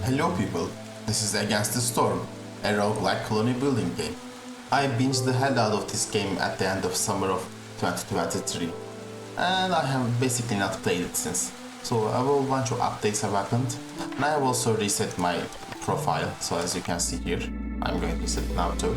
Hello people, this is Against the Storm, a roguelike colony building game. I binged the hell out of this game at the end of summer of 2023, and I have basically not played it since. So a whole bunch of updates have happened, and I have also reset my profile, so as you can see here, I'm going to reset it now too.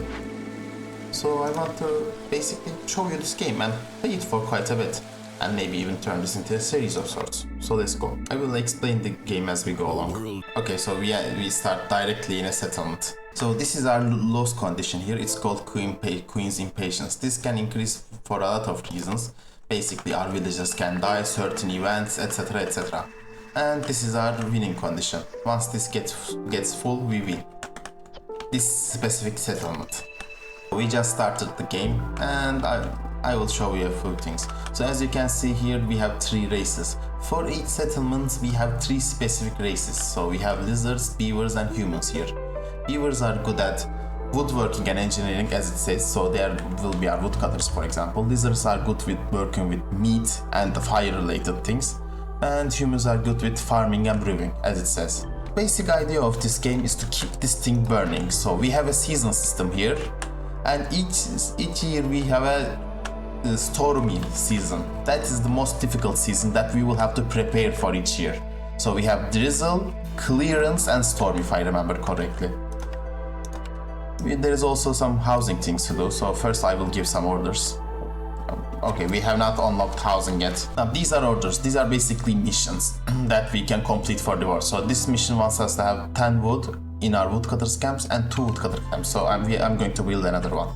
So I want to basically show you this game and play it for quite a bit, and maybe even turn this into a series of sorts. So let's go. I will explain the game as we go along. Okay, so we start directly in a settlement. So this is our loss condition here. It's called Queen's Impatience. This can increase for a lot of reasons. Basically, our villagers can die, certain events, etc, etc. And this is our winning condition. Once this gets full, we win. This specific settlement. We just started the game, and I will show you a few things. So as you can see here, we have 3 races. For each settlement, we have 3 specific races. So we have lizards, beavers, and humans here. Beavers are good at woodworking and engineering, as it says, so there will be our woodcutters, for example. Lizards are good with working with meat and fire-related things. And humans are good with farming and brewing, as it says. Basic idea of this game is to keep this thing burning. So we have a season system here. And each year we have a stormy season. That is the most difficult season that we will have to prepare for each year. So we have drizzle, clearance, and storm, if I remember correctly. There is also some housing things to do, so first I will give some orders. Okay, we have not unlocked housing yet. Now these are orders. These are basically missions that we can complete for the war. So this mission wants us to have 10 wood in our woodcutters camps and 2 woodcutter camps. So I'm going to build another one.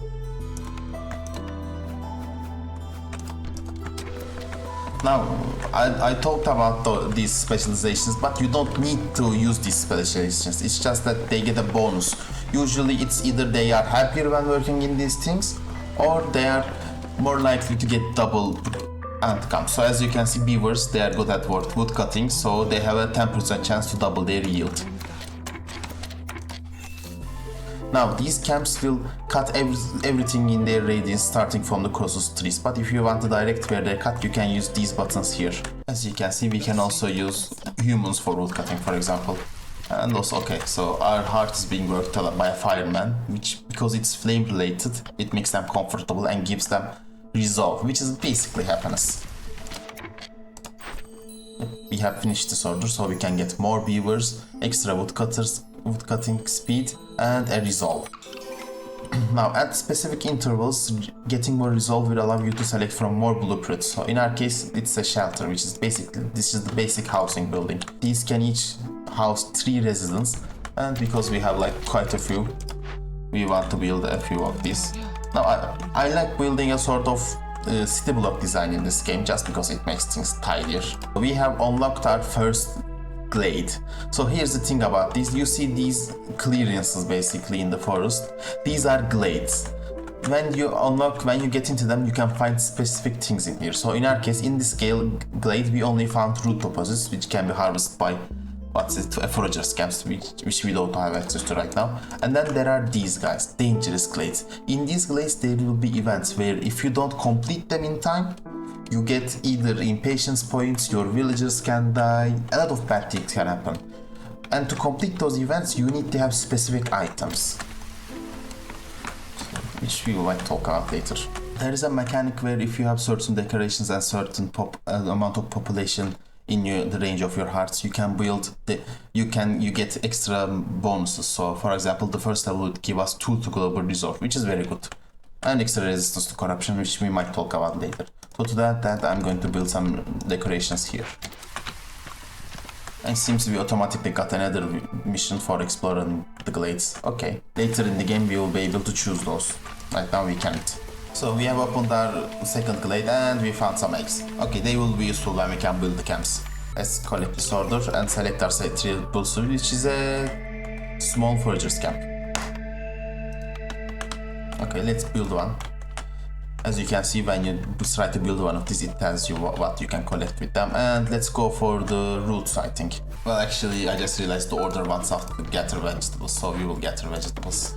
Now, I talked about these specializations, but you don't need to use these specializations. It's just that they get a bonus. Usually it's either they are happier when working in these things, or they are more likely to get double outcome. So as you can see, beavers, they are good at wood cutting, so they have a 10% chance to double their yield. Now these camps will cut everything in their radius starting from the closest trees, but if you want to direct where they cut, you can use these buttons here. As you can see, we can also use humans for wood cutting, for example. And also, okay, so our heart is being worked by a fireman, which, because it's flame related, it makes them comfortable and gives them resolve, which is basically happiness. We have finished this order, so we can get more beavers, extra woodcutters, woodcutting speed, and a resolve. Now at specific intervals, getting more resolve will allow you to select from more blueprints. So in our case, it's a shelter, which is basically, this is the basic housing building. These can each house 3 residents, and because we have like quite a few, we want to build a few of these. Now I like building a sort of city block design in this game, just because it makes things tidier. We have unlocked our first glade. So here's the thing about this. You see these clearances basically in the forest. These are glades. When you get into them, you can find specific things in here. So in our case, in this glade, we only found root deposits, which can be harvested by forager's camps, which we don't have access to right now. And then there are these guys, dangerous glades. In these glades, there will be events where if you don't complete them in time, you get either impatience points, your villagers can die, a lot of bad things can happen. And to complete those events, you need to have specific items, which we might talk about later. There is a mechanic where if you have certain decorations and certain amount of population in the range of your hearts, you can build you get extra bonuses. So for example, the first level would give us 2 to global resolve, which is very good, and extra resistance to corruption, which we might talk about later. So to that I'm going to build some decorations here. And it seems to be automatically got another mission for exploring the glades. Okay, later in the game we will be able to choose those. Right now we can't. So we have opened our second glade and we found some eggs. Okay, they will be useful when we can build the camps. Let's collect this order and select our triple suit, which is a small forager's camp. Okay, let's build one. As you can see, when you try to build one of these, it tells you what you can collect with them. And let's go for the roots, I think. Well, actually, I just realized the order wants us to gather vegetables, so we will gather vegetables.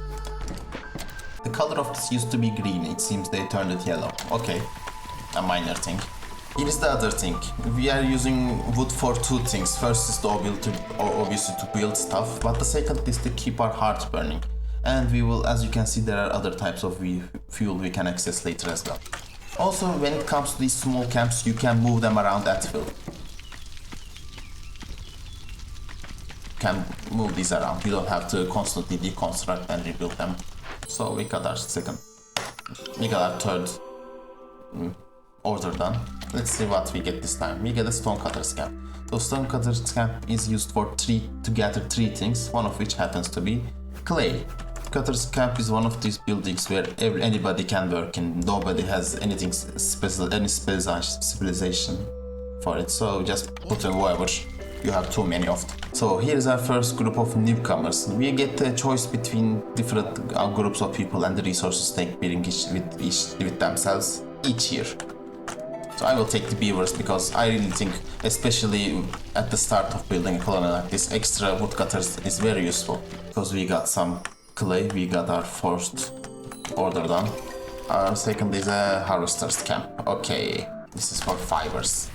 The color of this used to be green. It seems they turned it yellow. Okay, a minor thing. Here's the other thing. We are using wood for two things. First is the obviously to build stuff, but the second is to keep our hearts burning. And we will, as you can see, there are other types of fuel we can access later as well. Also, when it comes to these small camps, you can move them around at will. You can move these around. You don't have to constantly deconstruct and rebuild them. So we got our third order done. Let's see what we get this time. We get a Stonecutter's camp. So Stonecutter's camp is used for to gather three things, one of which happens to be clay. Cutter's camp is one of these buildings where anybody can work and nobody has anything special, any specialization for it. So just put in whoever you have too many of them. So here's our first group of newcomers. We get a choice between different groups of people and the resources they bring with themselves each year. So I will take the beavers because I really think, especially at the start of building a colony like this, extra woodcutters is very useful because we got some clay, we got our first order done. Our second is a harvester's camp. Okay, this is for fibers.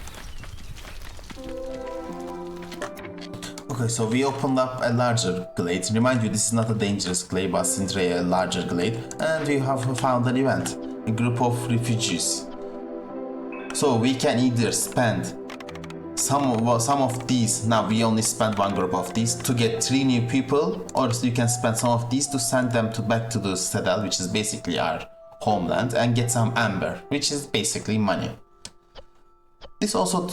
Okay, so we opened up a larger glade. Remind you, this is not a dangerous glade, but simply a larger glade. And we have found an event, a group of refugees. So we can either spend some of these, now we only spent one group of these, to get 3 new people, or you can spend some of these to send them back to the citadel, which is basically our homeland, and get some amber, which is basically money. This also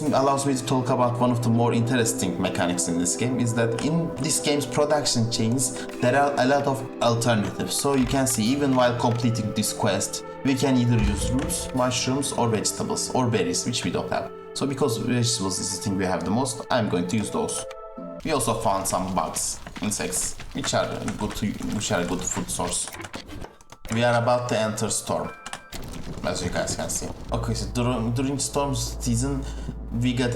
allows me to talk about one of the more interesting mechanics in this game, is that in this game's production chains, there are a lot of alternatives. So you can see, even while completing this quest, we can either use roots, mushrooms, or vegetables, or berries, which we don't have. So because vegetables is the thing we have the most, I'm going to use those. We also found some bugs, insects, which are a good food source. We are about to enter storm, as you guys can see. Okay, so during storm season, we get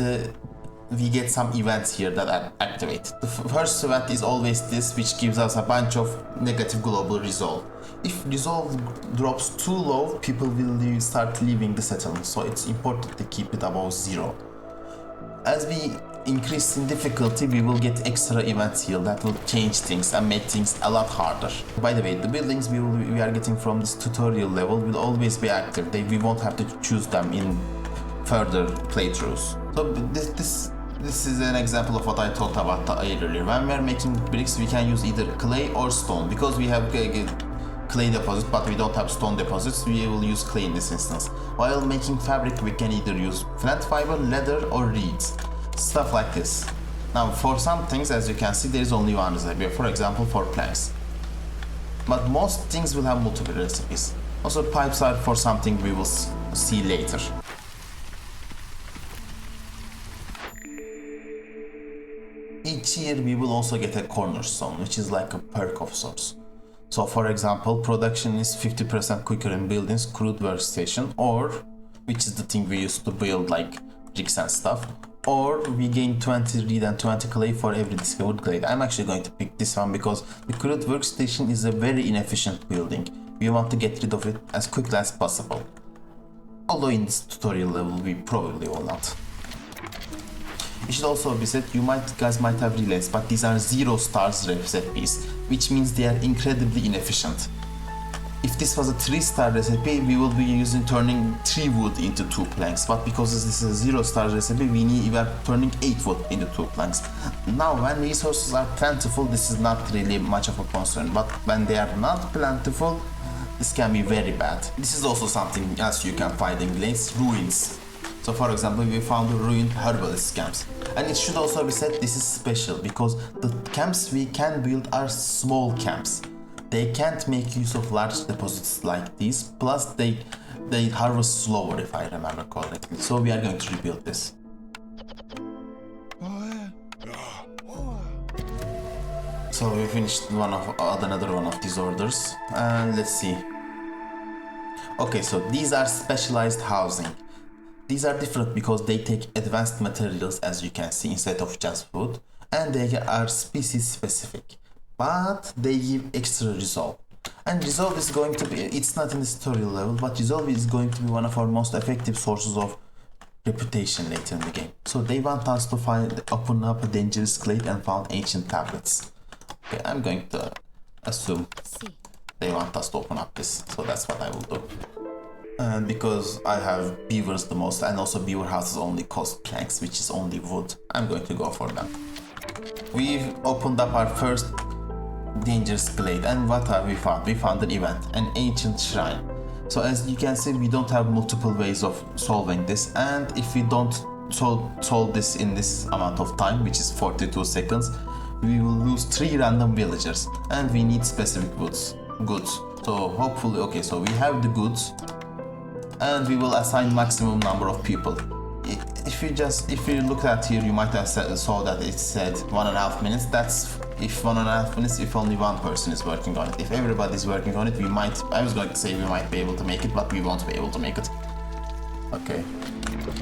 some events here that activate. The first event is always this, which gives us a bunch of negative global resolve. If resolve drops too low, people will start leaving the settlement, so it's important to keep it above 0. As we increase in difficulty, we will get extra events here that will change things and make things a lot harder. By the way, the buildings we are getting from this tutorial level will always be active. We won't have to choose them in further playthroughs. So this is an example of what I talked about earlier. When we are making bricks, we can use either clay or stone. Because we have clay deposits, but we don't have stone deposits, we will use clay in this instance. While making fabric, we can either use plant fiber, leather, or reeds. Stuff like this. Now, for some things, as you can see, there is only one recipe. For example, for planks. But most things will have multiple recipes. Also, pipes are for something we will see later. Each year, we will also get a cornerstone, which is like a perk of sorts. So for example, production is 50% quicker in buildings, crude workstation, or, which is the thing we used to build like rigs and stuff, or we gain 20 reed and 20 clay for every discovered glade. I'm actually going to pick this one because the crude workstation is a very inefficient building. We want to get rid of it as quickly as possible. Although in this tutorial level we probably will not. It should also be said, you guys might have realized, but these are 0 stars recipes, which means they are incredibly inefficient. If this was a 3-star recipe, we will be turning 3 wood into 2 planks, but because this is a 0-star recipe, we are turning 8 wood into 2 planks. Now, when resources are plentiful, this is not really much of a concern, but when they are not plentiful, this can be very bad. This is also something else you can find in glades: ruins. So for example, we found ruined herbalist camps. And it should also be said, this is special because the camps we can build are small camps. They can't make use of large deposits like these, plus they harvest slower, if I remember correctly. So we are going to rebuild this. So we finished another one of these orders, and let's see. Okay, so these are specialized housing. These are different because they take advanced materials, as you can see, instead of just wood, and they are species specific, but they give extra resolve. And resolve is going to be, it's not in the tutorial level, but resolve is going to be one of our most effective sources of reputation later in the game. So they want us to open up a dangerous glade and found ancient tablets. Okay, I'm going to assume they want us to open up this, so that's what I will do. And because I have beavers the most, and also beaver houses only cost planks, which is only wood, I'm going to go for them. We've opened up our first dangerous glade, and what have we found? We found an event, an ancient shrine. So as you can see, we don't have multiple ways of solving this, and if we don't solve this in this amount of time, which is 42 seconds, we will lose 3 random villagers, and we need specific goods. So hopefully, okay, so we have the goods, and we will assign maximum number of people. If you look at here, you might have saw that it said 1.5 minutes. That's if 1.5 minutes, if only one person is working on it. If everybody is working on it, we might, I was going to say we might be able to make it, but we won't be able to make it. Okay,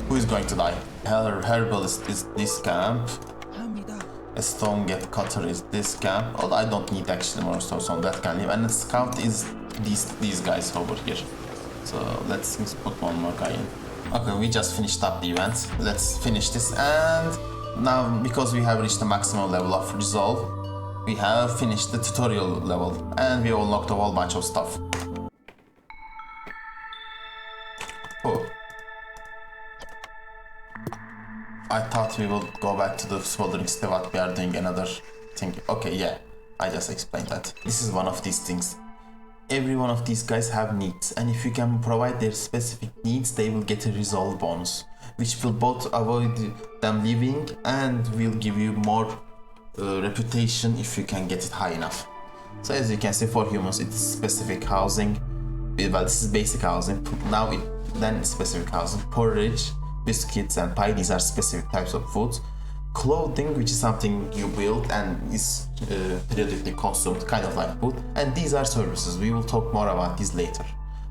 who is going to die? Herbalist is this camp. A stone get cutter is this camp. Although I don't need actually more stores on that can live. And a scout is these guys over here. So let's put one more guy in. Okay, we just finished up the event. Let's finish this, and now because we have reached the maximum level of resolve, we have finished the tutorial level, and we unlocked a whole bunch of stuff. Oh. I thought we would go back to the soldering step, what we are doing another thing. Okay, yeah, I just explained that. This is one of these things. Every one of these guys have needs, and if you can provide their specific needs, they will get a resolve bonus, which will both avoid them leaving and will give you more reputation if you can get it high enough. So as you can see, for humans it's specific housing, well, this is basic housing, then specific housing, porridge, biscuits and pie, these are specific types of foods. Clothing, which is something you build and is periodically consumed, kind of like food. And these are services, we will talk more about these later.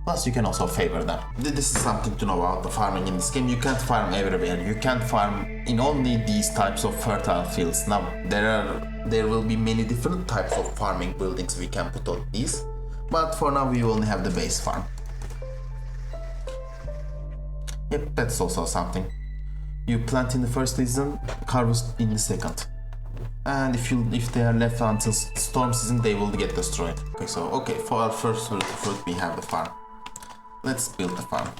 Plus you can also favor them. This is something to know about the farming in this game. You can't farm everywhere, you can't farm in only these types of fertile fields. Now there will be many different types of farming buildings we can put on these, but for now we only have the base farm. Yep, that's also something. You plant in the first season, harvest in the second. And if they are left until storm season, they will get destroyed. Okay, for our first fruit we have the farm. Let's build the farm.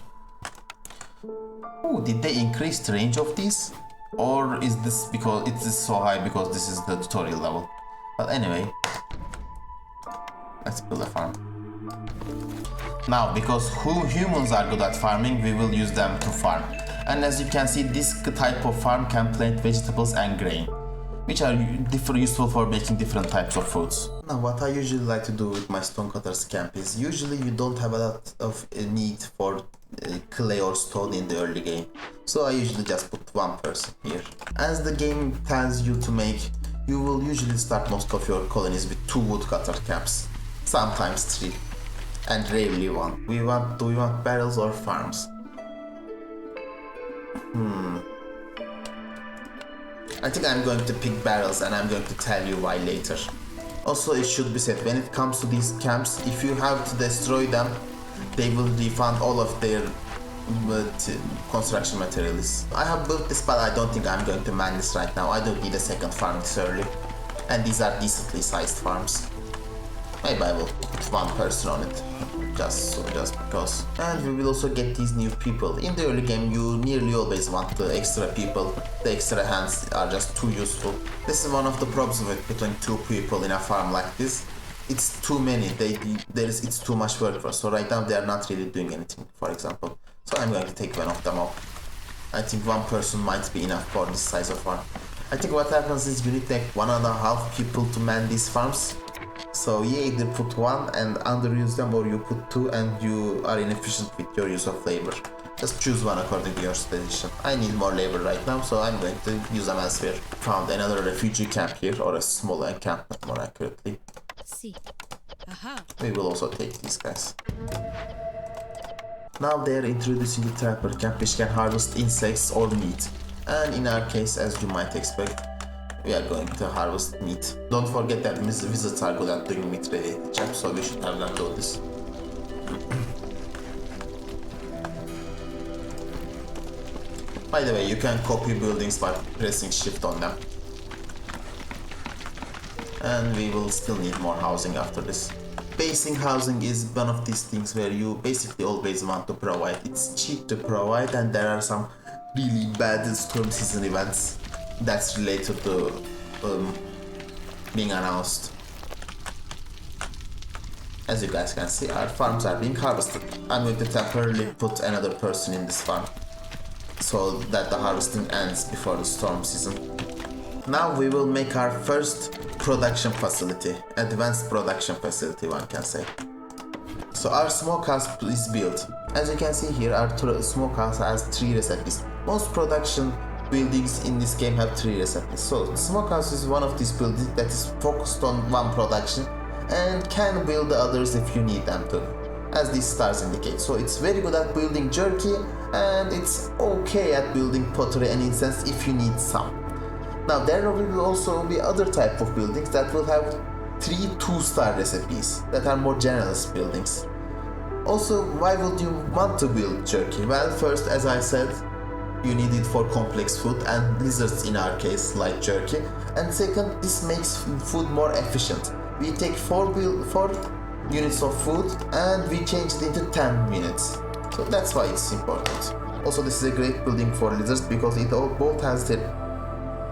Oh, did they increase the range of these? Or is this because it is so high because this is the tutorial level? But anyway, let's build a farm. Now, because humans are good at farming, we will use them to farm. And as you can see, this type of farm can plant vegetables and grain, which are useful for making different types of foods. Now, what I usually like to do with my stonecutters camp is, usually you don't have a lot of need for clay or stone in the early game. So I usually just put one person here. As the game tells you to make, you will usually start most of your colonies with 2 woodcutter camps, sometimes 3, and rarely 1. Do we want barrels or farms? I think I'm going to pick barrels, and I'm going to tell you why later. Also, it should be said, when it comes to these camps, if you have to destroy them, they will refund all of their construction materials. I have built this, but I don't think I'm going to man this right now. I don't need a second farm this early. And these are decently sized farms. Maybe I will put 1 person on it, just because. And we will also get these new people. In the early game, you nearly always want the extra people. The extra hands are just too useful. This is one of the problems with putting 2 people in a farm like this. It's too many. It's too much work for us. So right now they are not really doing anything, for example. So I'm going to take one of them off. I think 1 person might be enough for this size of farm. I think what happens is you need like 1.5 people to man these farms. So you either put 1 and underuse them, or you put 2 and you are inefficient with your use of labor. Just choose one according to your situation. I need more labor right now, so I'm going to use them elsewhere. Found another refugee camp here, or a small encampment more accurately. We will also take these guys. Now they are introducing the trapper camp, which can harvest insects or meat. And in our case, as you might expect, we are going to harvest meat. Don't forget that wizards are good at doing meat related jobs, so we should have them do this. By the way, you can copy buildings by pressing shift on them. And we will still need more housing after this. Basing housing is one of these things where you basically always want to provide. It's cheap to provide, and there are some really bad storm season events that's related to being announced. As you guys can see, our farms are being harvested. I'm going to temporarily put another person in this farm so that the harvesting ends before the storm season. Now we will make our first production facility, advanced production facility, one can say. So our smokehouse is built. As you can see here, our smokehouse has 3 recipes. Most production buildings in this game have 3 recipes. So smokehouse is one of these buildings that is focused on one production and can build the others if you need them to, as these stars indicate. So it's very good at building jerky, and it's okay at building pottery and incense if you need some. Now there will also be other type of buildings that will have 3 2-star recipes that are more generous buildings. Also, why would you want to build jerky? Well, first, as I said, you need it for complex food, and lizards in our case like jerky. And second, this makes food more efficient. We take 4 units of food and we change it into 10 units. So that's why it's important. Also, this is a great building for lizards because it both has their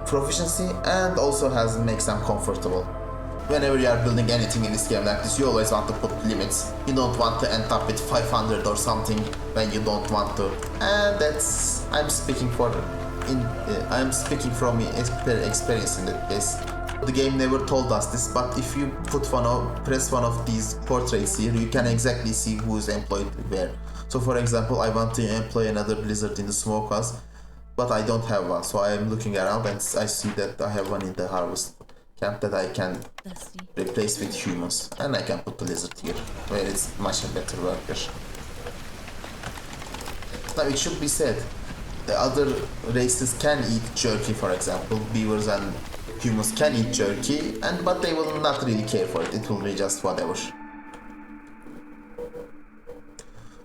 proficiency and also makes them comfortable. Whenever you are building anything in this game like this, you always want to put limits. You don't want to end up with 500 or something when you don't want to. And that's I'm speaking from experience in that case. The game never told us this, but if you press one of these portraits here, you can exactly see who is employed where. So for example, I want to employ another lizard in the smokehouse, but I don't have one. So I am looking around and I see that I have one in the harvest camp that I can replace with humans, and I can put the lizard here where it's much a better worker. Now it should be said, the other races can eat jerky, for example, beavers and humans can eat jerky, but they will not really care for it. It will be just whatever.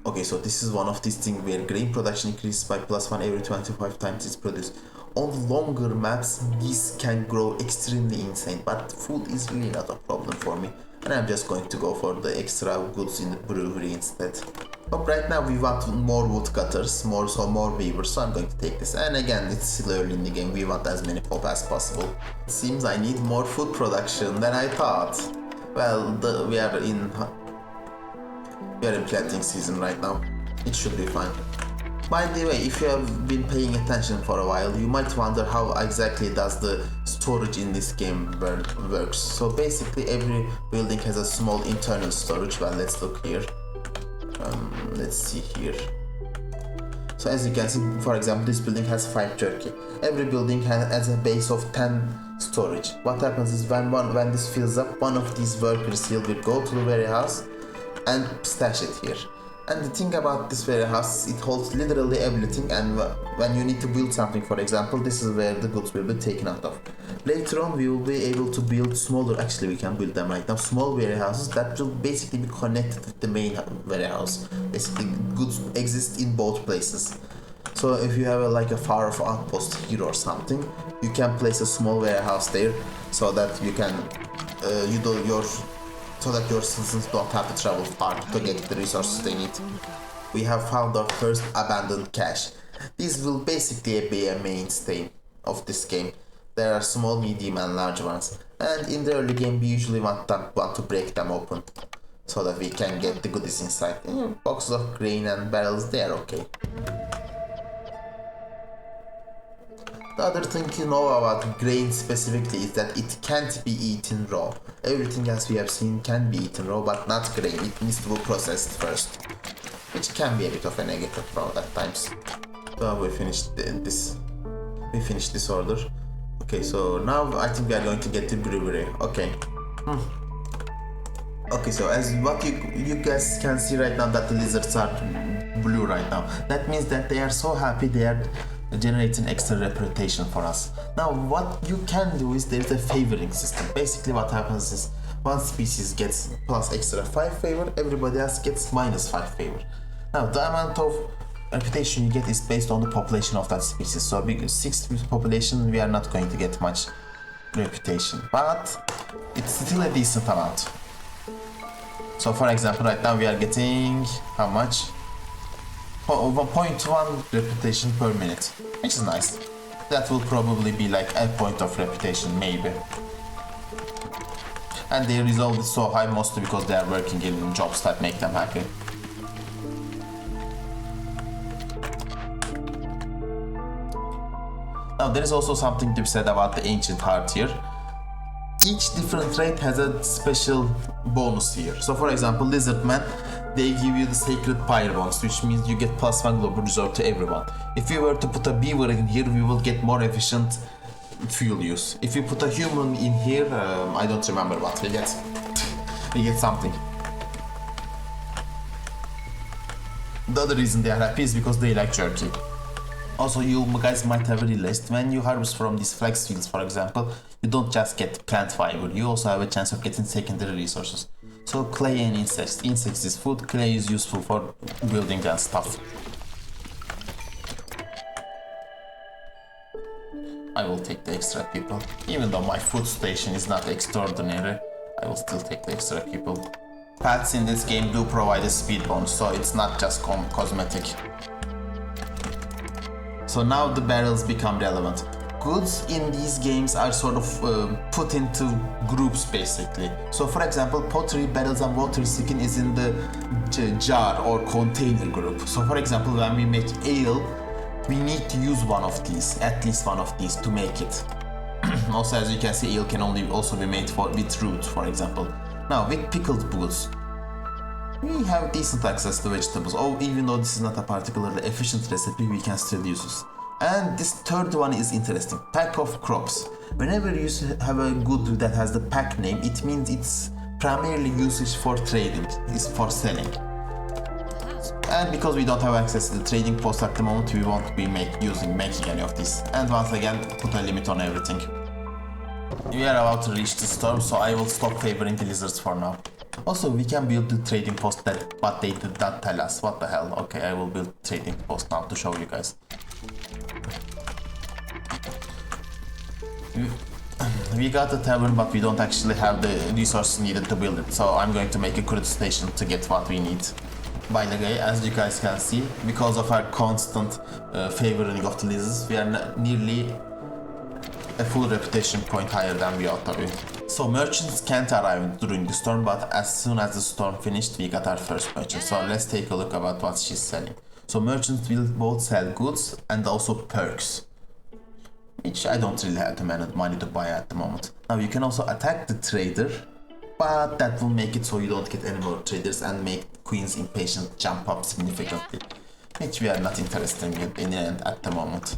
Okay, so this is one of these things where grain production increases by +1 every 25 times it's produced. On longer maps, this can grow extremely insane, but food is really not a problem for me, and I'm just going to go for the extra goods in the brewery instead. But right now we want more woodcutters, more beavers, so I'm going to take this. And again, it's still early in the game, we want as many pop as possible. It seems I need more food production than I thought. Well, we are in planting season right now. It should be fine. By the way, if you have been paying attention for a while, you might wonder how exactly does the storage in this game works. So basically every building has a small internal storage. Well, let's look here. Let's see here. So as you can see, for example, this building has 5 jerky. Every building has a base of 10 storage. What happens is when this fills up, one of these workers here will go to the warehouse and stash it here. And the thing about this warehouse, it holds literally everything, and when you need to build something, for example, this is where the goods will be taken out of. Later on we will be able to build smaller, actually we can build them right now, small warehouses that will basically be connected with the main warehouse. Basically goods exist in both places. So if you have a far-off outpost here or something, you can place a small warehouse there so that you can so that your citizens don't have to travel far to get the resources they need. We have found our first abandoned cache. These will basically be a mainstay of this game. There are small, medium and large ones, and in the early game we usually want to break them open so that we can get the goodies inside. Boxes of grain and barrels, they are okay. The other thing to know about grain specifically is that it can't be eaten raw. Everything else we have seen can be eaten raw, but not grain. It needs to be processed first, which can be a bit of a negative problem at times. So we finished this. We finished this order. Okay, so now I think we are going to get to brewery. Okay. Okay, so as what you guys can see right now, that the lizards are blue right now. That means that they are so happy they are generating extra reputation for us. Now what you can do is there's a favoring system. Basically what happens is one species gets plus extra 5 favor, everybody else gets minus 5 favor. Now the amount of reputation you get is based on the population of that species. So big 6 population, we are not going to get much reputation, but it's still a decent amount. So for example, right now we are getting how much? 0.1 reputation per minute, which is nice. That will probably be like a point of reputation, maybe. And their resolve is so high mostly because they are working in jobs that make them happy. Now there is also something to be said about the ancient heart here. Each different raid has a special bonus here. So for example, Lizardman, they give you the Sacred Pyre bonus, which means you get +1 global reserve to everyone. If we were to put a beaver in here, we will get more efficient fuel use. If you put a human in here, I don't remember what we get. We get something. The other reason they are happy is because they like jerky. Also, you guys might have realized when you harvest from these flax fields, for example, you don't just get plant fiber, you also have a chance of getting secondary resources. So clay and insects. Insects is food, clay is useful for building and stuff. I will take the extra people. Even though my food station is not extraordinary, I will still take the extra people. Pets in this game do provide a speed bonus, so it's not just cosmetic. So now the barrels become relevant. Goods in these games are sort of put into groups basically. So for example, pottery, barrels and water skin is in the jar or container group. So for example, when we make ale, we need to use one of these, at least one of these to make it. Also, as you can see, ale can only also be made with root, for example. Now with pickled goods, we have decent access to vegetables. Oh, even though this is not a particularly efficient recipe, we can still use this. And this third one is interesting. Pack of crops. Whenever you have a good that has the pack name, it means it's primarily used for trading, is for selling. And because we don't have access to the trading post at the moment, we won't be making any of this. And once again, put a limit on everything. We are about to reach the storm, so I will stop favoring the lizards for now. Also, we can build the trading post but they did not tell us. What the hell? Okay, I will build trading post now to show you guys. We got the tavern, but we don't actually have the resources needed to build it, so I'm going to make a crude station to get what we need. By the way, as you guys can see, because of our constant favoring of the lizards, we are nearly a full reputation point higher than we ought to be. So merchants can't arrive during the storm, but as soon as the storm finished, we got our first merchant. So let's take a look about what she's selling. So merchants will both sell goods and also perks, which I don't really have the money to buy at the moment. Now you can also attack the trader, but that will make it so you don't get any more traders and make Queen's impatient jump up significantly, which we are not interested in at the moment.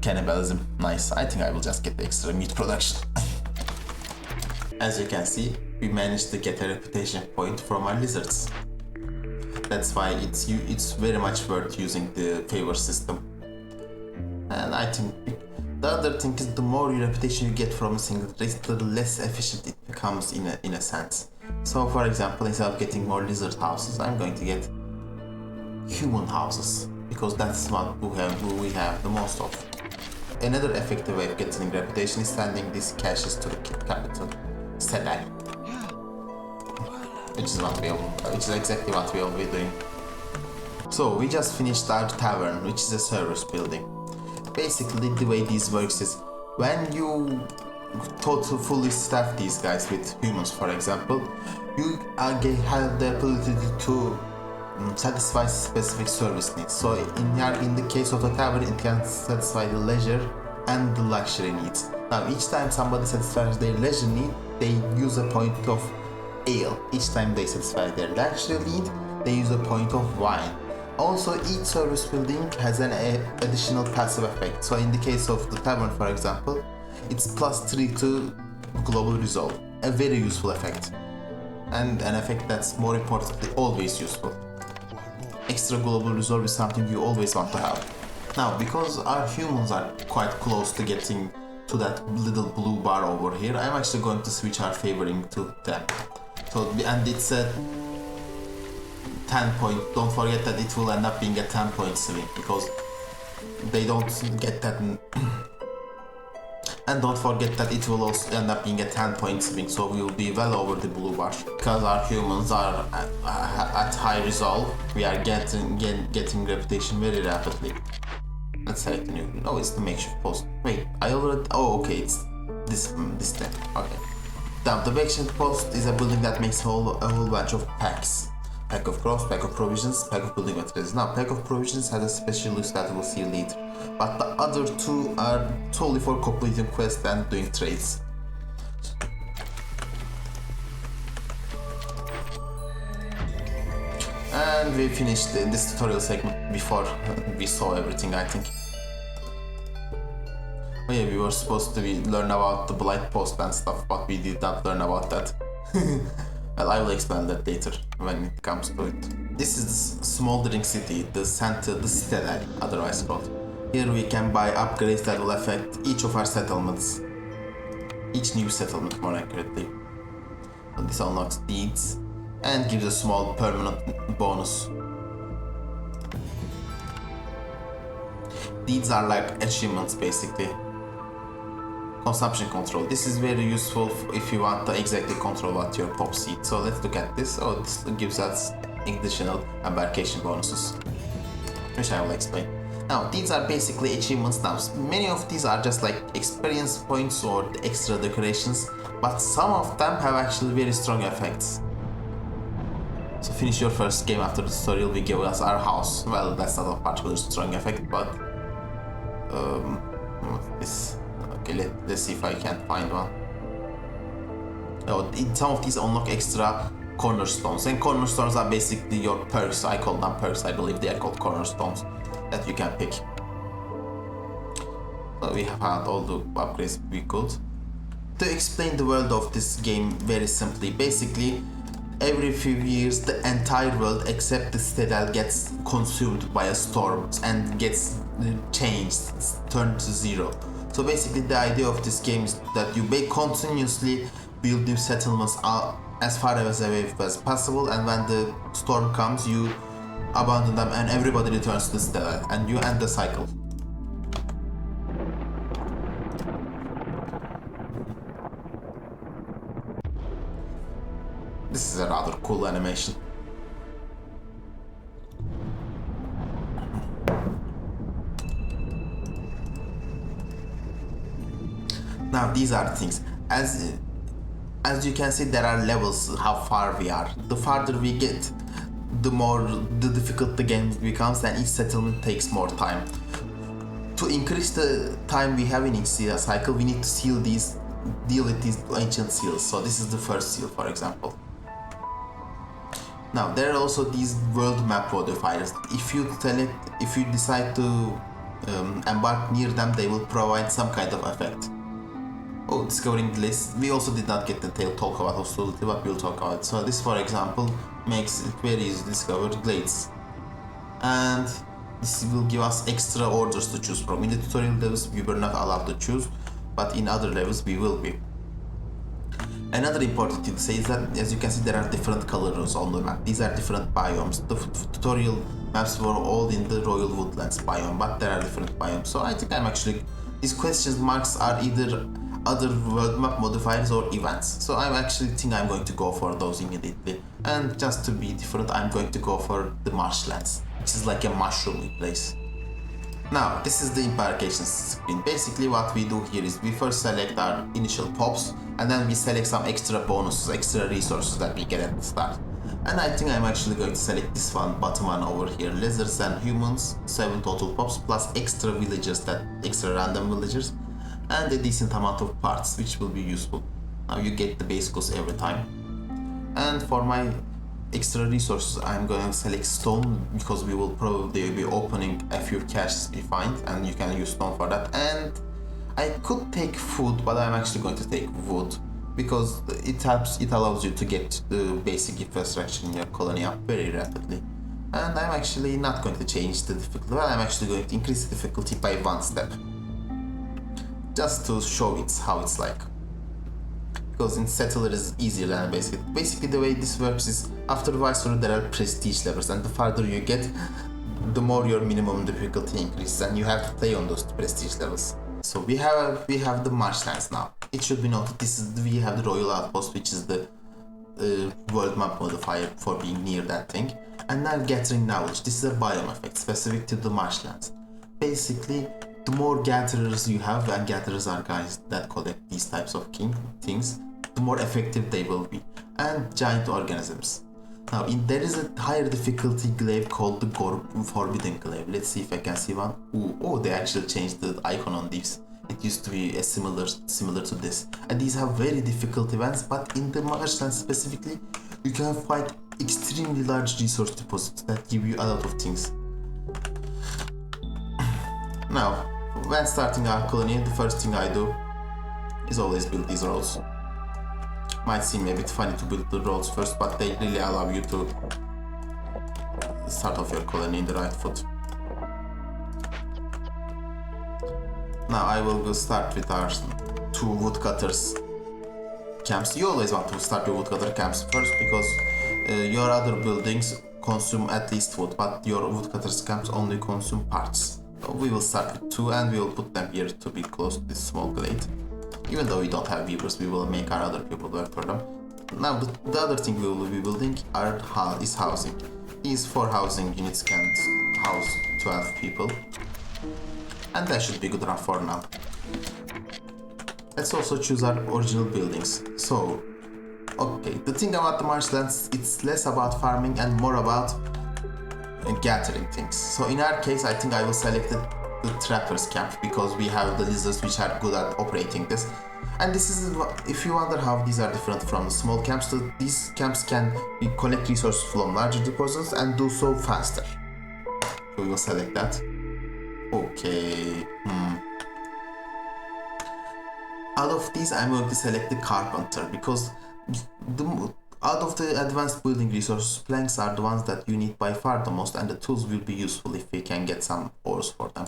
Cannibalism, nice. I think I will just get the extra meat production. As you can see, we managed to get a reputation point from our lizards. That's why it's very much worth using the favor system. And I think the other thing is the more reputation you get from a single race, the less efficient it becomes in a sense. So for example, instead of getting more lizard houses, I'm going to get human houses, because that's what we have the most of. Another effective way of getting reputation is sending these caches to the capital, Sedai. Which is exactly what we will be doing. So we just finished our tavern, which is a service building. Basically, the way this works is when you fully staff these guys with humans, for example, you have the ability to satisfy specific service needs. So in the case of the tavern, it can satisfy the leisure and the luxury needs. Now each time somebody satisfies their leisure need, they use a point of ale. Each time they satisfy their luxury need, they use a point of wine. Also, each service building has an additional passive effect. So in the case of the tavern, for example, it's +3 to global resolve, a very useful effect, and an effect that's more importantly always useful. Extra global resolve is something you always want to have. Now, because our humans are quite close to getting to that little blue bar over here, I'm actually going to switch our favoring to them. So, and it's a 10 point. Don't forget that it will end up being a 10-point swing because they don't get that. And don't forget that it will also end up being a 10-point swing, so we will be well over the blue bar. Because our humans are at high resolve, we are getting reputation very rapidly. Let's select the new. No, it's the makeshift post. Wait, I already. Oh, okay, it's this thing. Okay. Now, the makeshift post is a building that makes a whole bunch of packs. Pack of crops, pack of provisions, pack of building materials. Now, pack of provisions has a special use that we'll see later, but the other two are totally for completing quests and doing trades. And we finished this tutorial segment before we saw everything, I think. Oh yeah, we were supposed to learn about the blight post and stuff, but we did not learn about that. Well, I will explain that later when it comes to it. This is the smoldering city, the center, the citadel, otherwise called. Here we can buy upgrades that will affect each of our settlements. Each new settlement, more accurately. And this unlocks deeds and gives a small permanent bonus. Deeds are like achievements, basically. Consumption control. This is very useful if you want to exactly control what your pops eat. So let's look at this. Oh, this gives us additional embarkation bonuses, which I will explain. Now, these are basically achievements now. Many of these are just like experience points or extra decorations, but some of them have actually very strong effects. So finish your first game after the tutorial will give us our house. Well, that's not a particularly strong effect, but this. Okay, let's see if I can find one. Oh, some of these unlock extra cornerstones, and cornerstones are basically your perks. I call them perks. I believe they are called cornerstones that you can pick. So we have had all the upgrades we could. To explain the world of this game very simply, basically every few years the entire world except the citadel gets consumed by a storm and gets changed, turned to zero. So basically the idea of this game is that you continuously build new settlements as far away as possible, and when the storm comes you abandon them and everybody returns to the citadel and you end the cycle. This is a rather cool animation. Now these are the things. As you can see, there are levels how far we are. The farther we get, the difficult the game becomes, and each settlement takes more time. To increase the time we have in each cycle, we need to deal with these ancient seals. So this is the first seal, for example. Now there are also these world map modifiers. If you decide to embark near them, they will provide some kind of effect. Oh, discovering the list. We also did not get the talk about hostility, but we'll talk about it. So this, for example, makes it very easy to discover glades. And this will give us extra orders to choose from. In the tutorial levels, we were not allowed to choose, but in other levels, we will be. Another important thing to say is that, as you can see, there are different colors on the map. These are different biomes. The tutorial maps were all in the Royal Woodlands biome, but there are different biomes. So I think these question marks are either other world map modifiers or events. So I actually think I'm going to go for those immediately. And just to be different, I'm going to go for the marshlands, which is like a mushroomy place. Now, this is the embarkation screen. Basically what we do here is we first select our initial pops, and then we select some extra bonuses, extra resources that we get at the start. And I think I'm actually going to select this one, bottom one over here. Lizards and humans, 7 total pops, plus extra villagers, extra random villagers, and a decent amount of parts, which will be useful. Now you get the base cost every time. And for my extra resources, I'm going to select stone, because we will probably be opening a few caches we find, and you can use stone for that. And I could take food, but I'm actually going to take wood, because it allows you to get the basic infrastructure in your colony up very rapidly. And I'm actually not going to change the difficulty, well, I'm actually going to increase the difficulty by 1 step, just to show how it's like. because in settler is easier than basic. Basically the way this works is after Viceroy there are prestige levels, and the farther you get, the more your minimum difficulty increases, and you have to play on those prestige levels. So we have the marshlands now. It should be noted we have the royal outpost, which is the world map modifier for being near that thing. And now gathering knowledge. This is a biome effect specific to the marshlands. Basically, the more gatherers you have, and gatherers are guys that collect these types of things, the more effective they will be. And giant organisms. Now, there is a higher difficulty glaive called the Forbidden Glaive. Let's see if I can see one. Oh, they actually changed the icon on these. It used to be similar to this. And these have very difficult events, but in the marshlands specifically, you can find extremely large resource deposits that give you a lot of things. Now, when starting our colony, the first thing I do is always build these roads. Might seem a bit funny to build the roads first, but they really allow you to start off your colony in the right foot. Now I will go start with our 2 woodcutters camps. You always want to start your woodcutter camps first because your other buildings consume at least wood, but your woodcutters camps only consume parts. So we will start with 2 and we will put them here to be close to this small glade. Even though we don't have weavers, we will make our other people work for them. Now the other thing we will be building is housing. These 4 housing units can house 12 people. And that should be good enough for now. Let's also choose our original buildings. So, okay, the thing about the marshlands, it's less about farming and more about gathering things. So in our case, I think I will select the trappers camp because we have the lizards which are good at operating this. And this is, if you wonder how these are different from the small camps, so these camps can collect resources from larger deposits and do so faster. So we will select that. Okay. Out of these, I'm going to select the carpenter because out of the advanced building resources, planks are the ones that you need by far the most, and the tools will be useful if we can get some ores for them.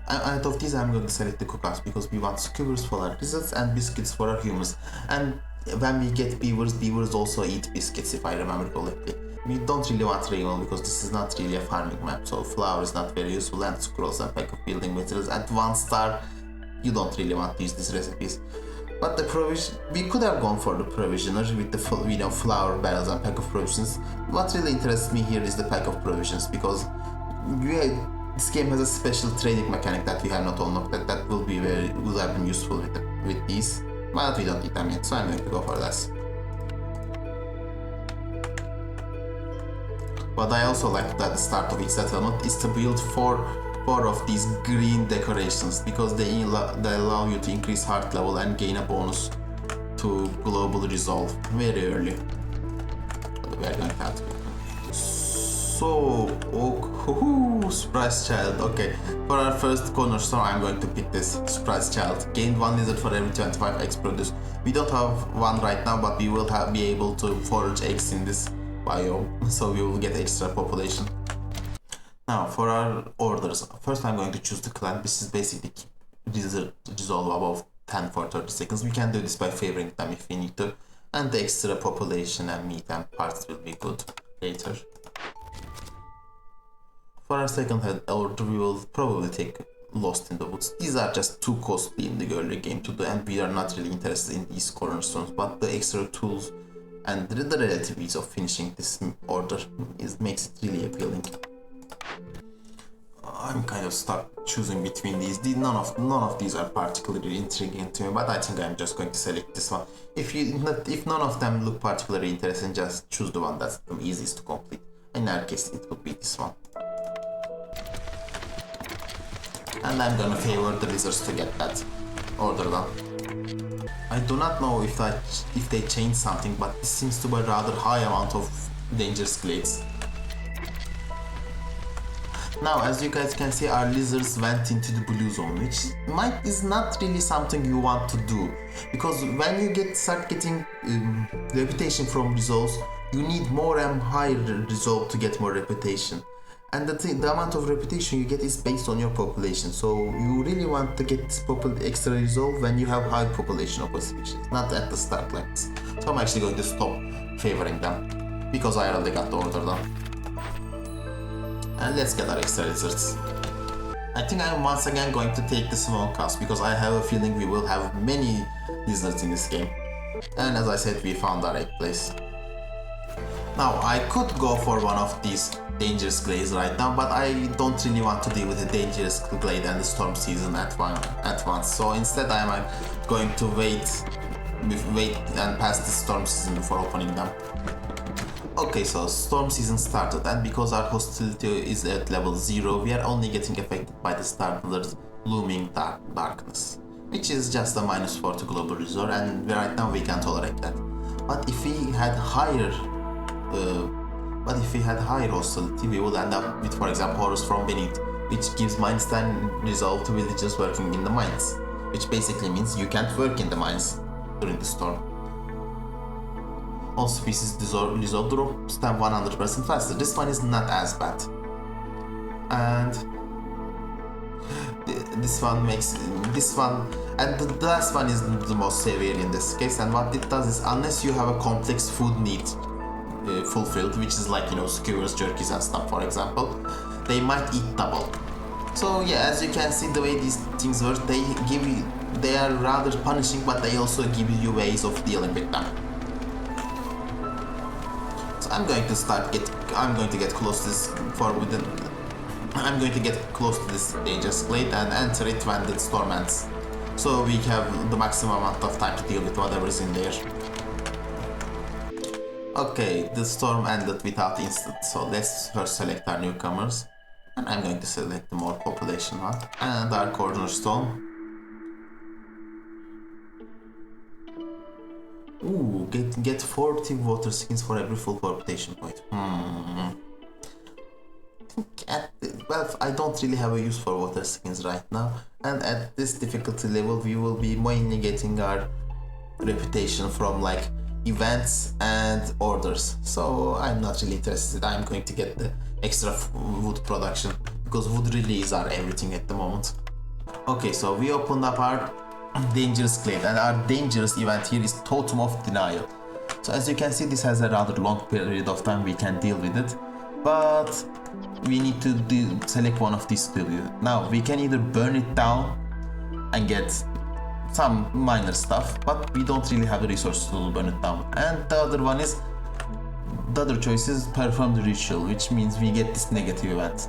And out of these, I'm going to select the cookouts because we want skewers for our lizards and biscuits for our humans. And when we get beavers also eat biscuits, if I remember correctly. We don't really want rainbow because this is not really a farming map, so flour is not very useful, and scrolls and pack of building materials at 1 star, you don't really want to use these recipes. But the provision, we could have gone for the provisioner with the flour barrels and pack of provisions. What really interests me here is the pack of provisions because this game has a special trading mechanic that we have not unlocked that will have been useful with these, but we don't need them yet, so I'm going to go for this. What I also like at the start of each settlement is to build four of these green decorations because they allow you to increase heart level and gain a bonus to global resolve very early. We are going to have to. So, surprise child. Okay, for our first cornerstone, I'm going to pick this surprise child. Gain 1 lizard for every 25 eggs produced. We don't have one right now, but we will be able to forage eggs in this biome, so we will get extra population. Now for our orders, first I'm going to choose the clan. This is basically resolve above 10 for 30 seconds. We can do this by favoring them if we need to, and the extra population and meat and parts will be good later. For our second order, we will probably take Lost in the Woods. These are just too costly in the early game to do, and we are not really interested in these cornerstones, but the extra tools and the relative ease of finishing this order makes it really appealing. I'm kind of stuck choosing between these. None of these are particularly intriguing to me, but I think I'm just going to select this one. If none of them look particularly interesting, just choose the one that's the easiest to complete. In our case, it would be this one. And I'm gonna favor the lizards to get that order done. I do not know if they changed something, but this seems to be a rather high amount of dangerous glades. Now, as you guys can see, our lizards went into the blue zone, which is not really something you want to do, because when you start getting reputation from resolves, you need more and higher resolve to get more reputation. And the amount of reputation you get is based on your population. So you really want to get this extra resolve when you have high population of a species, not at the start like this. So I'm actually going to stop favoring them because I already got the order done. And let's get our extra lizards. I think I'm once again going to take the small cost because I have a feeling we will have many lizards in this game. And as I said, we found our egg place. Now I could go for one of these dangerous glades right now, but I don't really want to deal with the dangerous glade and the storm season at once. So instead I am going to wait and pass the storm season before opening them. Okay, so storm season started, and because our hostility is at level 0, we are only getting affected by the startler's looming darkness, which is just a -4 to global resolve, and right now we can tolerate that. But if we had higher hostility, we would end up with, for example, horrors from beneath, which gives -10 resolve to villagers working in the mines, which basically means you can't work in the mines during the storm. All species resolve drops them 100% faster. This one is not as bad. And the last one is the most severe in this case, and what it does is, unless you have a complex food need fulfilled, which is like, skewers, jerkies and stuff, for example, they might eat double. So yeah, as you can see, the way these things work, they are rather punishing, but they also give you ways of dealing with them. So I'm going to get close to this forbidden. I'm going to get close to this dangerous glade and enter it when the storm ends, so we have the maximum amount of time to deal with whatever is in there. Okay, the storm ended without instant, so let's first select our newcomers, and I'm going to select the more population one and our cornerstone. Ooh, get 40 water skins for every full population point. Well, I don't really have a use for water skins right now, and at this difficulty level we will be mainly getting our reputation from like events and orders, so I'm not really interested. I'm going to get the extra wood production because wood really is our everything at the moment. Okay, so we opened up our dangerous glade, and our dangerous event here is Totem of Denial. So as you can see, this has a rather long period of time we can deal with it, but we need to select one of these to do it. Now we can either burn it down and get some minor stuff, but we don't really have the resources to burn it down. And the other choice is perform the ritual, which means we get this negative event.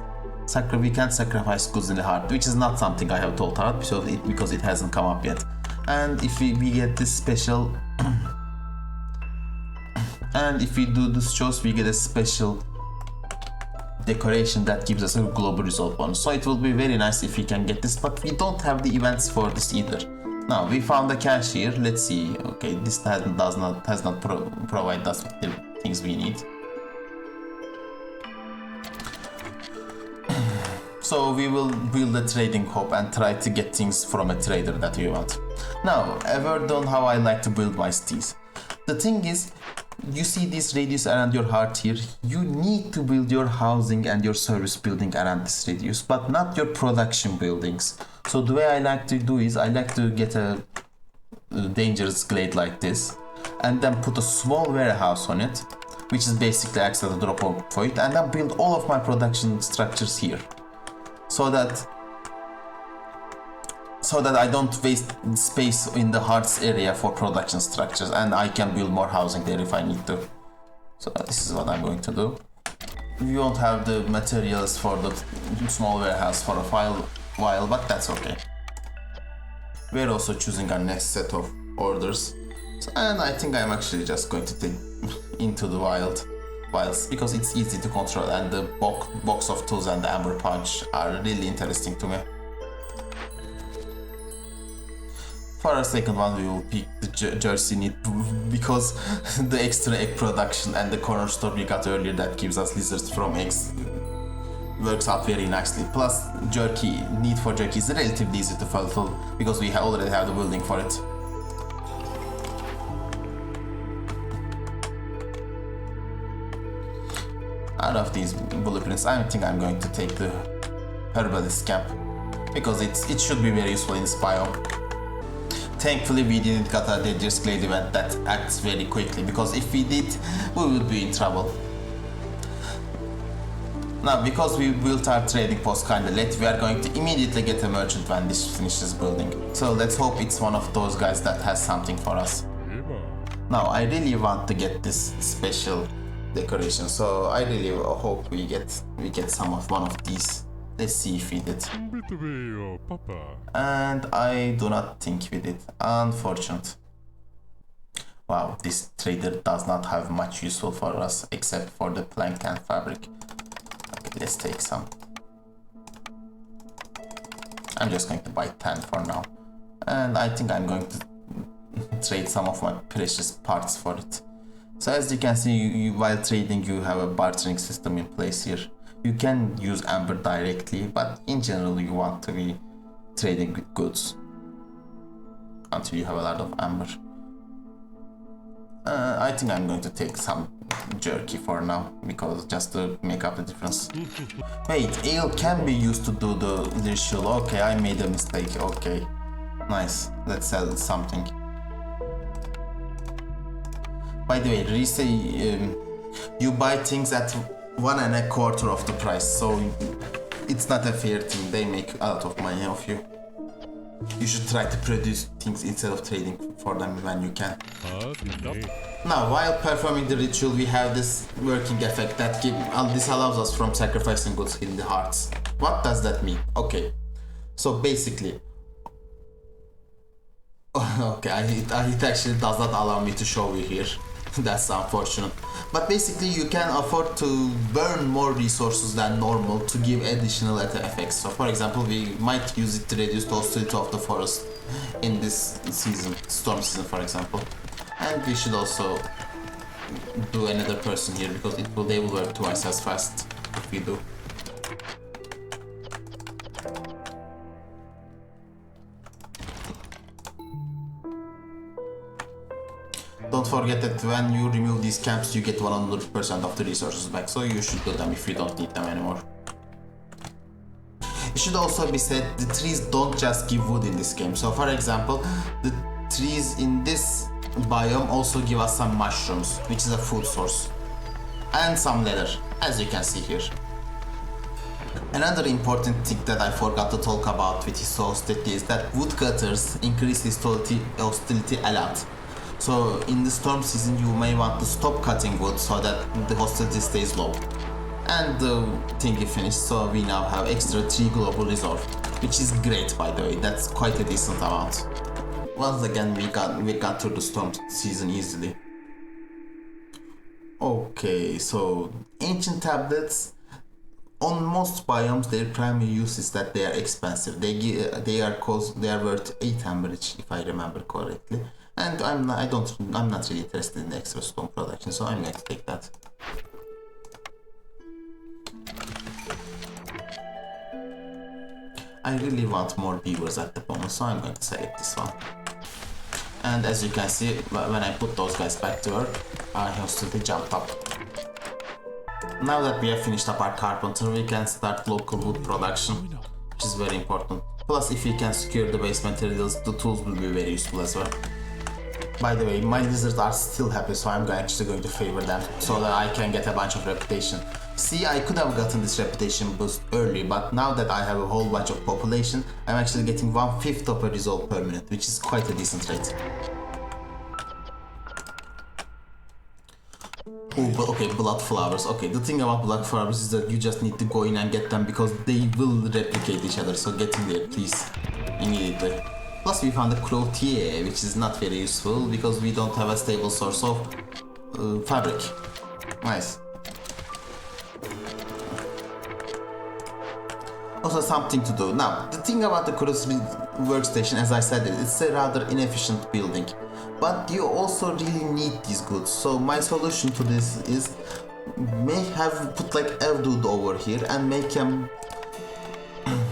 We can't sacrifice goods in the heart, which is not something I have told Heart because it hasn't come up yet. And if we get this special and if we do this choice, we get a special decoration that gives us a global result bonus. So it will be very nice if we can get this, but we don't have the events for this either. Now we found a cache here. Let's see. Okay, this does not provide us with the things we need. So we will build a trading hub and try to get things from a trader that we want. Now, a word on how I like to build my steeds. The thing is, you see this radius around your heart here. You need to build your housing and your service building around this radius, but not your production buildings. So the way I like to do is, I like to get a dangerous glade like this, and then put a small warehouse on it, which is basically acts as a drop-off point, and then build all of my production structures here. So that I don't waste space in the hearts area for production structures, and I can build more housing there if I need to. So this is what I'm going to do. We won't have the materials for the small warehouse for a while, but that's okay. We're also choosing our next set of orders, and I think I'm actually just going to take into the wilds because it's easy to control, and the box of tools and the amber punch are really interesting to me. For our second one, we will pick the jersey need because the extra egg production and the cornerstone we got earlier that gives us lizards from eggs works out very nicely. Plus, need for jerky is relatively easy to fulfill because we already have the building for it. Out of these blueprints, I think I'm going to take the herbalist camp because it should be very useful in this biome. Thankfully, we didn't get a dangerous glade event that acts very quickly, because if we did, we would be in trouble. Now, because we built our trading post kinda late, we are going to immediately get a merchant when this finishes building. So let's hope it's one of those guys that has something for us. Now, I really want to get this special decoration, so I really hope we get one of these. Let's see if we did. And I do not think we did. Unfortunate. Wow, this trader does not have much useful for us except for the plank and fabric. Okay, let's take some. I'm just going to buy 10 for now. And I think I'm going to trade some of my precious parts for it. So as you can see, while trading, you have a bartering system in place here. You can use amber directly, but in general you want to be trading with goods until you have a lot of amber. I think I'm going to take some jerky for now, because just to make up the difference. Wait, ale can be used to do the ritual. Okay, I made a mistake. Okay, nice. Let's sell something. By the way, you buy things at 1.25 of the price, so it's not a fair thing. They make a lot of money off you. You should try to produce things instead of trading for them when you can. Now, while performing the ritual, we have this working effect that disallows us from sacrificing goods in the hearts. What does that mean? Okay, so basically, okay, it actually does not allow me to show you here. That's unfortunate. But basically, you can afford to burn more resources than normal to give additional effects. So for example, we might use it to reduce the hostility of the forest in this season, storm season for example. And we should also do another person here, because they will work twice as fast if we do. Don't forget that when you remove these camps, you get 100% of the resources back, so you should do them if you don't need them anymore. It should also be said, the trees don't just give wood in this game. So for example, the trees in this biome also give us some mushrooms, which is a food source, and some leather, as you can see here. Another important thing that I forgot to talk about with his hostility is that woodcutters increase his hostility a lot. So in the storm season, you may want to stop cutting wood so that the hostility stays low. And the thing is finished, so we now have extra 3 global resolve, which is great, by the way. That's quite a decent amount. Once again, we got through the storm season easily. Okay, so ancient tablets. On most biomes, their primary use is that they are expensive. They are worth 8 amber each, if I remember correctly. And I'm not really interested in the extra stone production, so I'm going to take that. I really want more beavers at the moment, so I'm going to select this one. And as you can see, when I put those guys back to work, our hostility jumped up. Now that we have finished up our carpenter, we can start local wood production, which is very important. Plus, if we can secure the base materials, the tools will be very useful as well. By the way, my lizards are still happy, so I'm actually going to favor them so that I can get a bunch of reputation. See, I could have gotten this reputation boost early, but now that I have a whole bunch of population, I'm actually getting 1/5 of a resolve per minute, which is quite a decent rate. Oh, but okay, blood flowers. Okay, the thing about blood flowers is that you just need to go in and get them because they will replicate each other, so get in there, please, immediately. Plus we found a clothier, which is not very useful because we don't have a stable source of fabric. Nice. Also something to do. Now, the thing about the Crucible workstation, as I said, it's a rather inefficient building. But you also really need these goods. So my solution to this is put like Erdud over here and make him.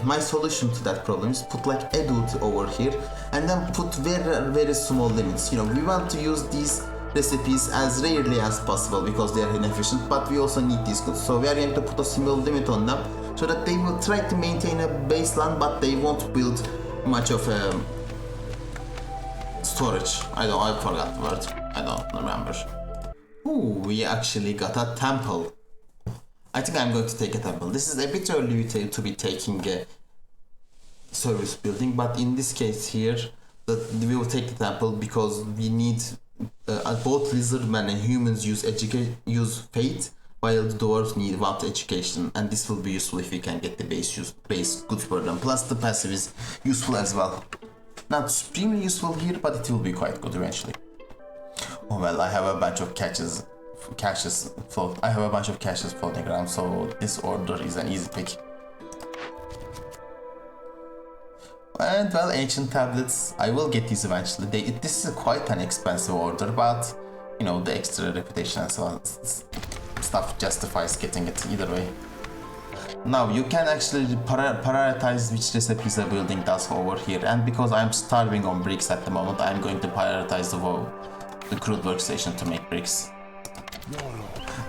My solution to that problem is put like Edut over here and then put very small limits. You know, we want to use these recipes as rarely as possible because they are inefficient, but we also need these goods. So we are going to put a single limit on them so that they will try to maintain a baseline, but they won't build much of a storage. I forgot the word. I don't remember. Ooh, we actually got a temple. I think I'm going to take a temple. This is a bit early to be taking a service building, but in this case here, we will take the temple because we need both lizardmen and humans use faith, while the dwarves want education, and this will be useful if we can get the base goods for them. Plus the passive is useful as well. Not supremely useful here, but it will be quite good eventually. Oh well, I have a bunch of caches floating around, so this order is an easy pick. And well, ancient tablets, I will get these eventually. This is quite an expensive order, but you know, the extra reputation and so on stuff justifies getting it either way. Now you can actually prioritize which recipes a building does over here, and because I'm starving on bricks at the moment, I'm going to prioritize the crude workstation to make bricks.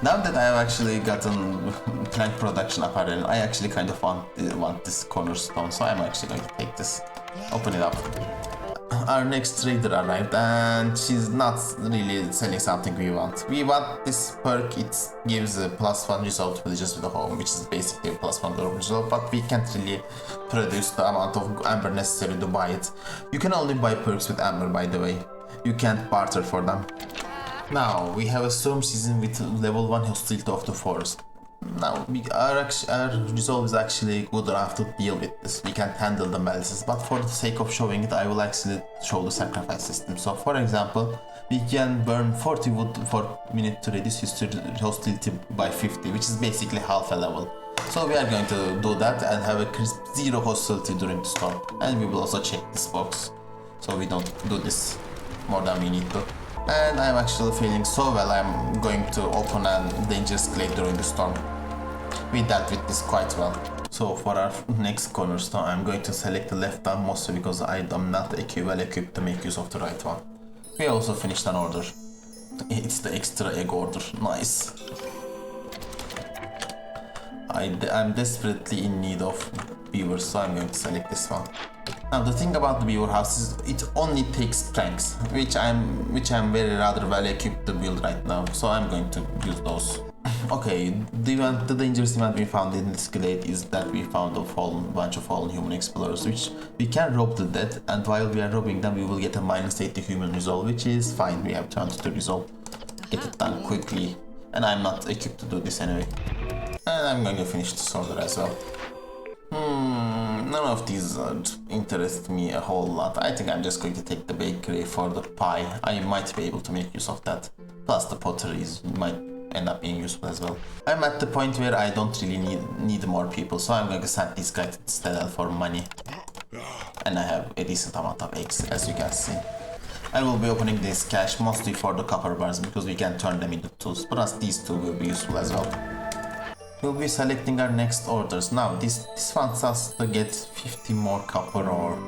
Now that I have actually gotten plank production apparel, I actually kind of want this cornerstone, so I'm actually going to take this. Open it up. Our next trader arrived, and she's not really selling something we want. We want this perk. It gives a +1 resolve to villages with a home, which is basically a +1 global resolve, but we can't really produce the amount of amber necessary to buy it. You can only buy perks with amber, by the way. You can't barter for them. Now we have a storm season with level 1 hostility of the forest. Now our resolve is actually good enough to deal with this. We can handle the malices, but for the sake of showing it, I will actually show the sacrifice system. So for example, we can burn 40 wood for minute to reduce hostility by 50, which is basically half a level. So we are going to do that and have a crisp 0 hostility during the storm. And we will also check this box, so we don't do this more than we need to. And I'm actually feeling so well, I'm going to open a dangerous glade during the storm. We dealt with this quite well. So for our next cornerstone, I'm going to select the left one, mostly because I am not well equipped to make use of the right one. We also finished an order. It's the extra egg order, nice. I'm desperately in need of beavers, so I'm going to select this one. Now the thing about the beaver house is it only takes planks, which I'm very rather well equipped to build right now, so I'm going to use those. Okay, the dangerous event we found in this glade is that we found a bunch of fallen human explorers, which we can rob to death, and while we are robbing them we will get a -80 human resolve, which is fine. We have 22 resolve. Get it done quickly, and I'm not equipped to do this anyway. And I'm going to finish this order as well. None of these interest me a whole lot. I think I'm just going to take the bakery for the pie. I might be able to make use of that. Plus the pottery might end up being useful as well. I'm at the point where I don't really need more people, so I'm going to send this guy to the citadel for money. And I have a decent amount of eggs, as you can see. I will be opening this cache mostly for the copper bars because we can turn them into tools, plus these two will be useful as well. We'll be selecting our next orders. Now this wants us to get 50 more copper ore.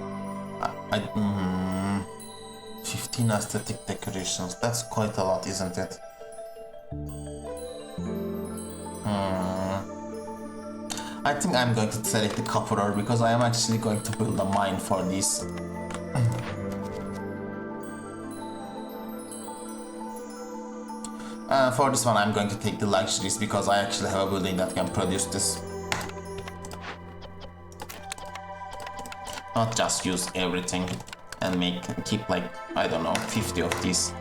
15 aesthetic decorations. That's quite a lot, isn't it? I think I'm going to select the copper ore because I am actually going to build a mine for this. For this one I'm going to take the luxuries because I actually have a building that can produce this. Not just use everything and keep like, I don't know, 50 of these.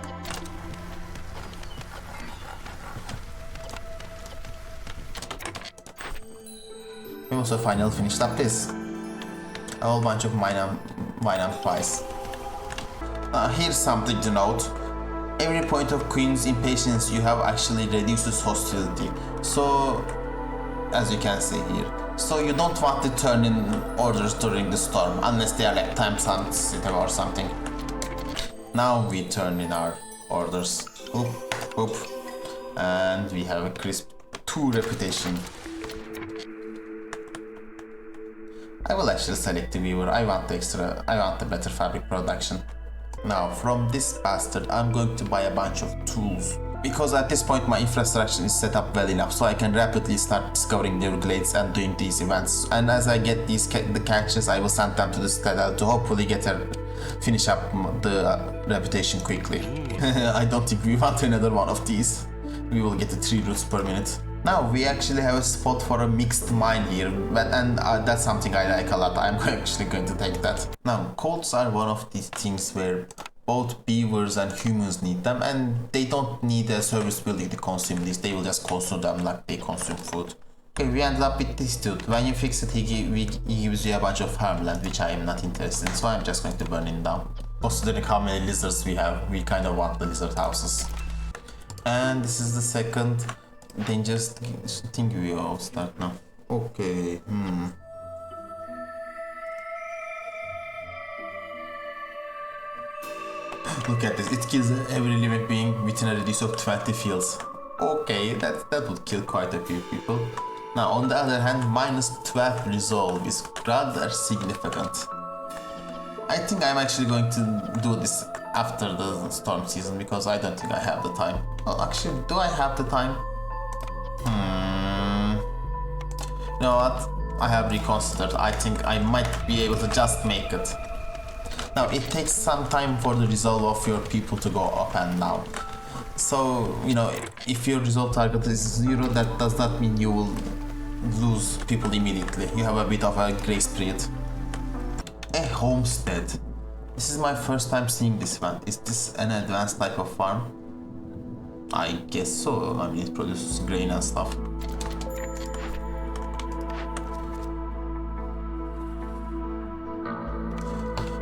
We also finally finished up this. A whole bunch of mine and pies. Here's something to note. Every point of Queen's impatience you have actually reduces hostility. So, as you can see here. So you don't want to turn in orders during the storm unless they are like time sensitive or something. Now we turn in our orders. Oop, oop. And we have a crisp 2 reputation. I will actually select the viewer. I want the better fabric production. Now, from this bastard, I'm going to buy a bunch of tools. Because at this point my infrastructure is set up well enough, so I can rapidly start discovering new glades and doing these events. And as I get these the catches, I will send them to the Citadel to hopefully finish up the reputation quickly. I don't think we want another one of these. We will get 3 roots per minute. Now we actually have a spot for a mixed mine here, and that's something I like a lot. I'm actually going to take that. Now colts are one of these things where both beavers and humans need them, and they don't need a service building to consume these. They will just consume them like they consume food. Okay, we ended up with this dude. When you fix it, he gives you a bunch of farmland, which I am not interested in, so I'm just going to burn it down. Considering how many lizards we have, we kind of want the lizard houses. And this is the second dangerous thing we will start now. Okay, Look at this, it kills every living being within a radius of 20 fields. Okay, that would kill quite a few people. Now on the other hand, minus 12 resolve is rather significant. I think I'm actually going to do this after the storm season because I don't think I have the time. Well, actually, do I have the time? You know what? I have reconsidered. I think I might be able to just make it. Now, it takes some time for the resolve of your people to go up and down. So, you know, if your resolve target is 0, that does not mean you will lose people immediately. You have a bit of a grace period. A homestead. This is my first time seeing this one. Is this an advanced type of farm? I guess so. I mean, it produces grain and stuff.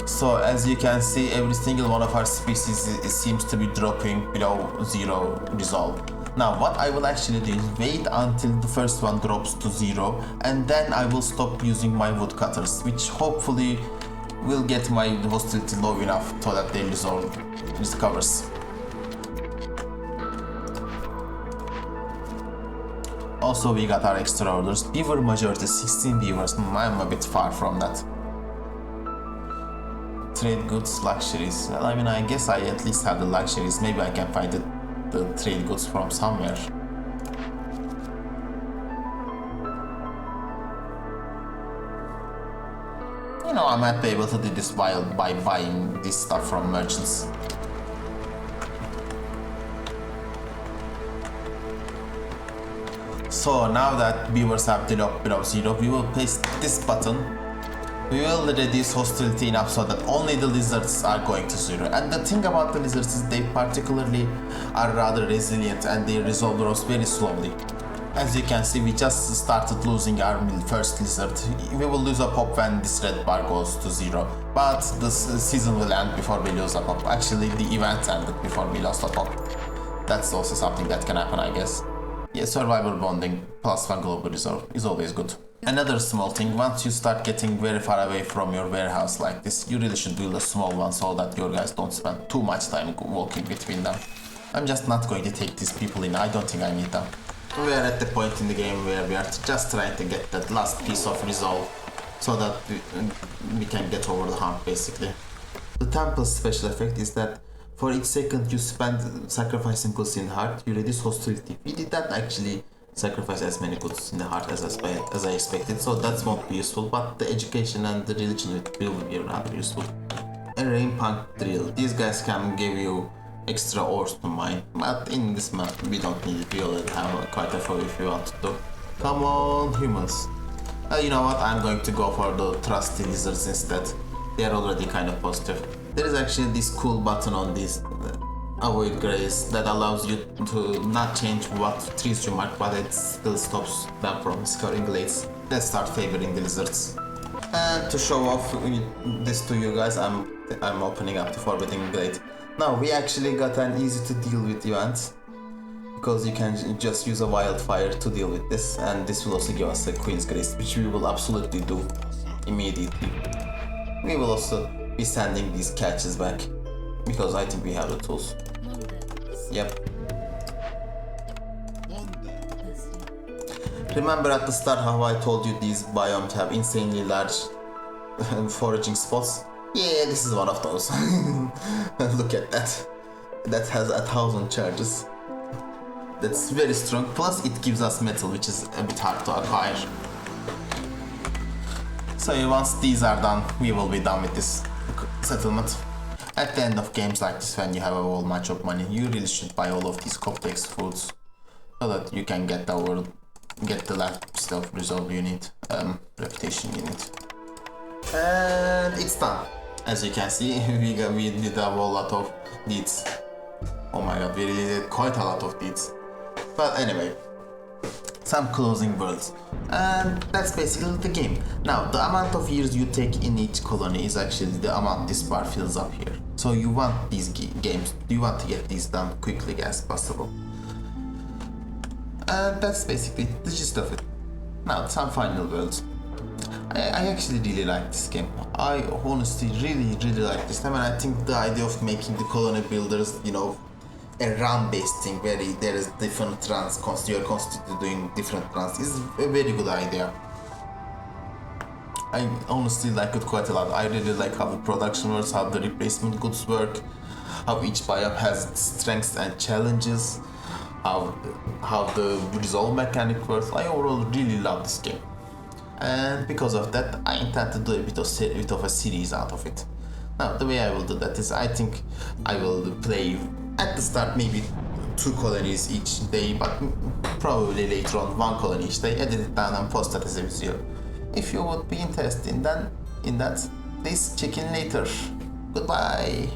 So as you can see, every single one of our species seems to be dropping below 0 resolve. Now what I will actually do is wait until the first one drops to 0, and then I will stop using my woodcutters, which hopefully will get my hostility low enough so that their resolve recovers. Also, we got our extra orders. Beaver majority, 16 beavers. I'm a bit far from that. Trade goods, luxuries. Well, I mean, I guess I at least have the luxuries. Maybe I can find the trade goods from somewhere. You know, I might be able to do this by buying this stuff from merchants. So now that beavers have dropped below 0, we will place this button. We will reduce hostility enough so that only the lizards are going to 0. And the thing about the lizards is they particularly are rather resilient and they resolve grows very slowly. As you can see, we just started losing our first lizard. We will lose a pop when this red bar goes to 0. But the season will end before we lose a pop. Actually, the event ended before we lost a pop. That's also something that can happen, I guess. Yeah, survivor bonding plus 1 global reserve is always good. Another small thing, once you start getting very far away from your warehouse like this, you really should build a small one so that your guys don't spend too much time walking between them. I'm just not going to take these people in, I don't think I need them. We are at the point in the game where we are just trying to get that last piece of resolve so that we can get over the hump basically. The temple's special effect is that for each second you spend sacrificing goods in the heart, you reduce hostility. We did not actually sacrifice as many goods in the heart as I expected, so that won't be useful, but the education and the religion will be rather useful. A rain punk drill. These guys can give you extra ores to mine, but in this map we don't need it. We already have quite a few if we want to. Come on, humans. You know what, I'm going to go for the trusty lizards instead. They are already kind of positive. There is actually this cool button on this avoid graze that allows you to not change what trees you mark, but it still stops them from scoring glades. Let's start favoring the lizards. And to show off this to you guys, I'm opening up the Forbidden Glade. Now we actually got an easy to deal with event because you can just use a wildfire to deal with this, and this will also give us a Queen's Grace, which we will absolutely do immediately. We will also be sending these catches back because I think we have the tools. Yep. Remember at the start how I told you these biomes have insanely large foraging spots? Yeah, this is one of those. Look at that. That has 1,000 charges. That's very strong. Plus, it gives us metal, which is a bit hard to acquire. So once these are done, we will be done with this settlement. At the end of games like this, when you have a whole bunch of money, you really should buy all of these complex foods so that you can get the last stuff resolve you need, reputation you need. And it's done. As you can see, we did a whole lot of deeds. Oh my god, we really did quite a lot of deeds. But anyway, some closing words. And that's basically the game. Now, the amount of years you take in each colony is actually the amount this bar fills up here. So you want these games, you want to get these done quickly as possible. And that's basically the gist of it. Now, some final words. I actually really like this game. I honestly really like this game, and I think the idea of making the colony builders, you know, a run-based thing where there is different runs, you're constantly doing different runs, is a very good idea. I honestly like it quite a lot. I really like how the production works, how the replacement goods work, how each biome has its strengths and challenges, how the resolve mechanic works. I overall really love this game. And because of that, I intend to do a bit of a series out of it. Now, the way I will do that is, I think I will play at the start maybe 2 colonies each day, but probably later on 1 colony each day, edit it down and post that as a video. If you would be interested in that, please check in later. Goodbye.